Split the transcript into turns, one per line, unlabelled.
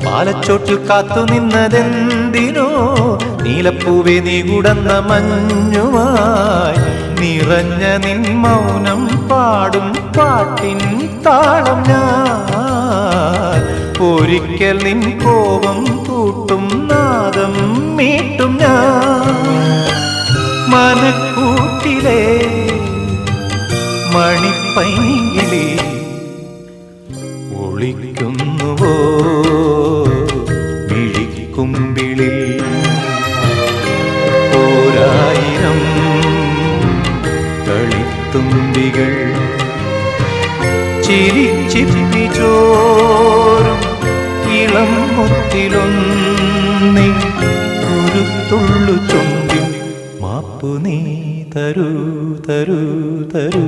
പാലച്ചോട്ടിൽ കാത്തു നിന്നതെന്തിനോ നീലപ്പൂവേ നീ കുടന്ന മഞ്ഞുമായി നിറഞ്ഞ നിൻ മൗനം പാടും പാട്ടിൻ താളം ഞാൻ ഒരിക്കൽ നിൻ കോപം കൂട്ടും നാദം മീട്ടും ഞാൻ മനക്കൂട്ടിലെ മണിപ്പൈങ്കിളി ഒളിക്കുന്നുവോ മിഴിക്കുമ്പിളിൽ ഓരായിരം കളിത്തുമ്പികൾ ചിരിച്ചിരിച്ചോരും ഇളം മുത്തിലൊന്നി ഒരു തുള്ളു ചുണ്ടിൽ മാപ്പു നീ തരൂ തരൂ തരൂ.